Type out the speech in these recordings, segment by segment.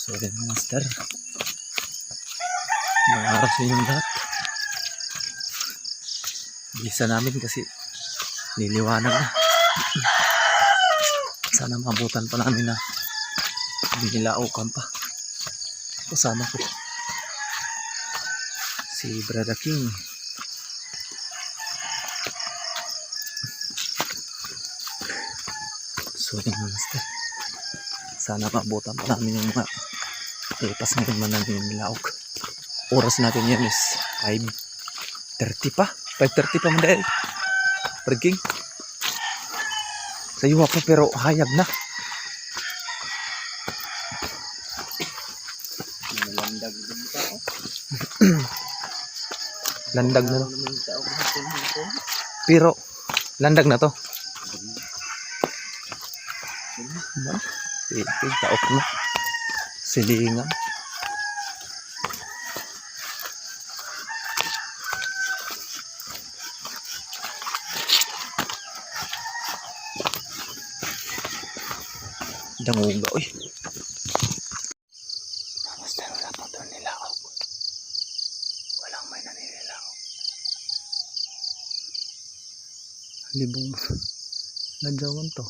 So yun mga master, mga araw sa inyong lahat. Bisa namin kasi niliwanag na. Sana mabutan pa namin na binilaukan pa. Kasama ko si Brother King. So yun mga master, sana mabutan pa namin yung mga ipas ngayon man namin yung nilaog. Oras natin yan is 5:30 pa. 5:30 pa man dahil Brother King. Sa iyo pa pero hayag na. Landag din tao. Landag na no. Pero landag na to. Titig taok na. Silingan. Danguga oy. Basta wala pa doon nilaog. Walang may naninilaog. Libong nadyawan to.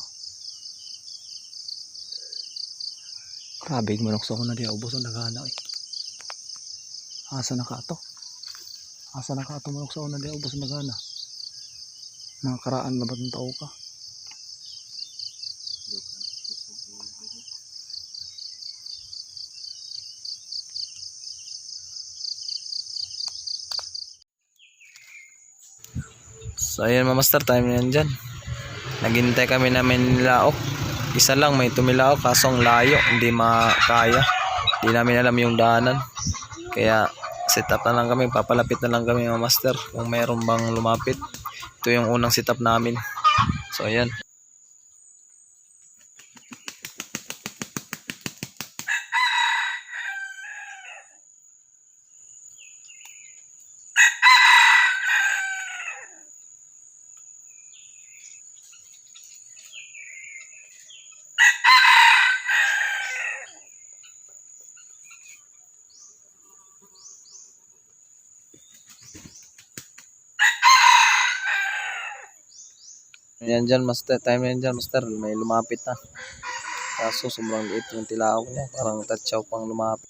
Grabe manokso ko na diya ubos ang nagana eh. Asa na ka to? Asa na ka to manokso ko na diya ubos ang nagana. Mga karaan na ba ng tao ka? So ayan mga master, time na yan dyan. Naghintay kami namin nilaok. Isa lang may tumilaok kaso ang layo, hindi makaya. Hindi namin alam yung daanan. Kaya set up na lang kami, papalapit na lang kami mga master kung mayroon bang lumapit. Ito yung unang set up namin. So ayan. Ayan dyan master, time na yan dyan master, may lumapit na. Kaso sobrang liit yung tilaok niya, parang tatsaw pang lumapit.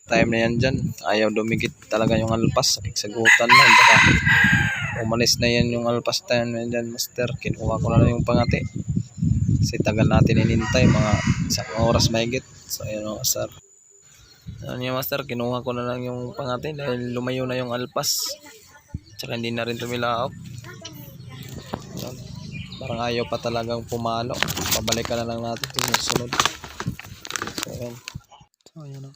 Time na yan dyan, ayaw dumikit talaga yung alpas, sagutan na, baka umalis na yan yung alpas. Time na yan dyan master, kinuha ko na lang yung pangati kasi tagal natin inintay, mga isang oras mahigit. So ayun o master, ano yung master, kinuha ko na lang yung pangati dahil lumayo na yung alpas, tsaka hindi na rin tumilaok. Parang ayaw pa talagang pumalo, pabalikan na lang natin yung sunod. So ayun, so ayun o.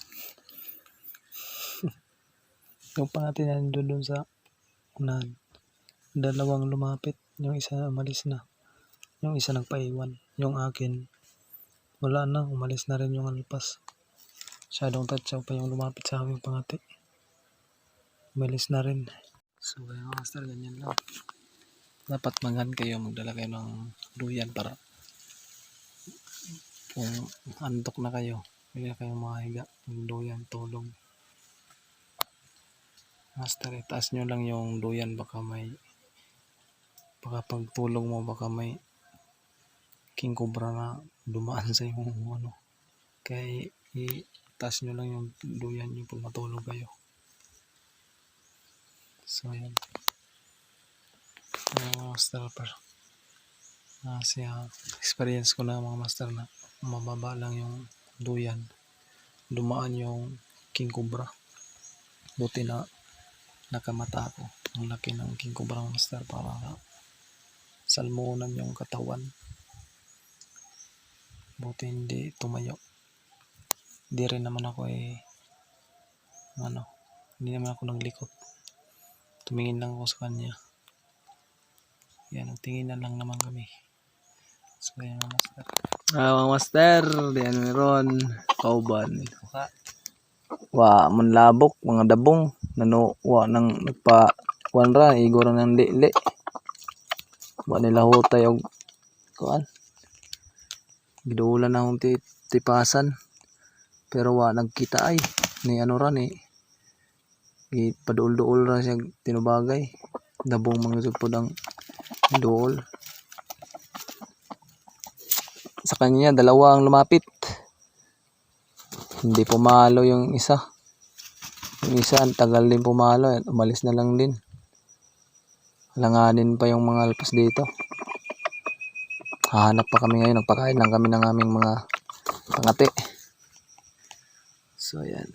Yung pangati na doon sa unahan, dalawang lumapit, yung isa umalis na, yung isa nagpaiwan. Yung akin wala na, umalis na rin yung alpas. Masyadong tatsaw pa yung lumapit sa aking pangati, umalis na rin. So kaya master, ganyan lang. Dapat manghan kayo, magdala kayo ng duyan para kung antok na kayo, bigla kayong makahiga ng duyan, tulong. Master, itaas nyo lang yung duyan, baka pagtulog mo baka may king cobra na dumaan sa yung ano. Kaya itaas nyo lang yung duyan nyo pag matulog kayo. So ayan. master. Pero kasi experience ko na mga master na mababa lang yung duyan. Dumaan yung king cobra. Buti na nakamata ko. Ang laki ng king cobra mga master, para salmunan yung katawan. Buti hindi tumayo. Di rin naman ako hindi naman ako naglikot. Tumingin lang ako sa kanya. Yan, tingin na lang naman kami. So yan mga master. Mga master, diyan meron kauban. Wa manlabok mga dabong wa nang nagpa kuanra igor ng lili. Wa nila hutay og kuan. Gidulan na akong tipasan. Pero wa nagkita ay ni ano ra ni ipaduol-duol ra siya tinubagay. Dabong mga pod ang duol. Sa kanya dalawa ang lumapit. Hindi pumalo yung isa. Yung isa tagal din pumalo, umalis na lang din. Langanin pa yung mga alpas dito. Hahanap pa kami ngayon, nagpakain lang kami ng aming mga pangati. So yan.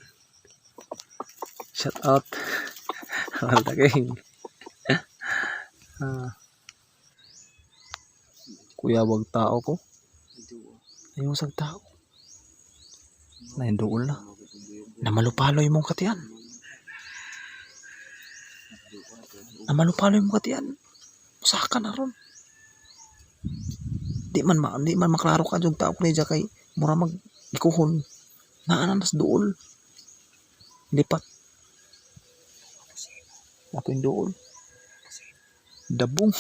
Shout out. Malaging. Kuya, wag tao ko. Ayaw sa tao. Nahinduol na. Namalupalo yung mong katiyan. Namalupalo yung mong katiyan. Usaka na ron. Di man maklaro ka yung tao ko niya kay mura mag ikuhon. Naananas dool. Lipat. Ako yung dool. Dabong.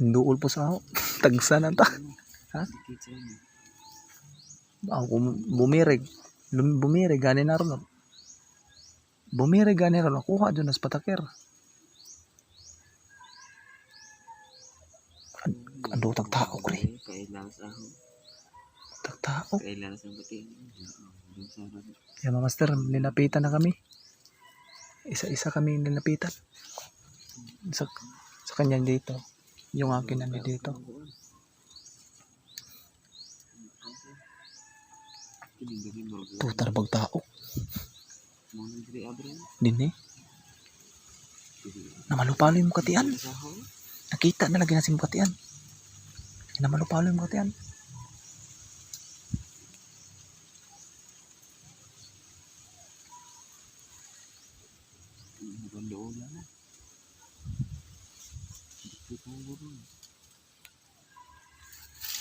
Dool po sa ako. Tagsa na ta. Ha? Ako bumirig. Bumirig gani na ron. Bumirig gani ron. Nakuha dyan nas patakir. Ando tagtao ko rin. Tagtao. Yan mga master, nilapitan na kami. Isa-isa kami nilapitan. Sa kanya dito. Yung akin nandito dito. Putar bag tao. Din namalupalo yung katian. Nakita na lagi na si katian. Namalupalo yung katian.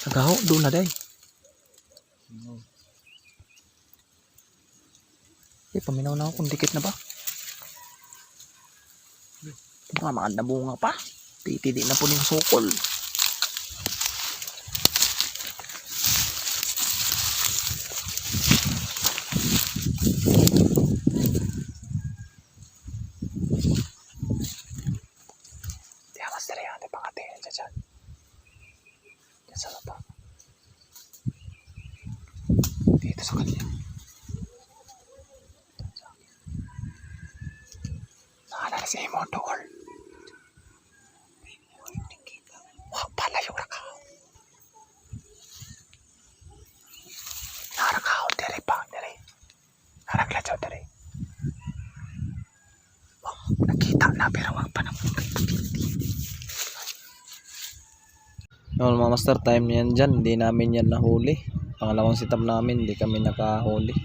Tagaho, doon na day. Paminaw na ako kung dikit na ba. Mga maganda bunga pa. Titidi na po yung sukol. Diyan mas dari ang pangati. Diyan. Diyan sa lapa. Dito sa kanya. Nakala si Imo doon. Wah, palayo na ka. Narakao, dere pa, dere. Naraklatsaw, dere. Wah, nakita na pero wag pa naman. No, mga master, time yan dyan. Hindi namin yan nahuli. Pangalawang sitap namin, hindi kami nakahuli.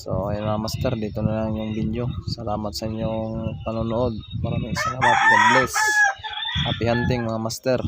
So, ayun mga master, dito na lang yung video. Salamat sa inyong panonood. Maraming salamat. God bless. Happy hunting mga master.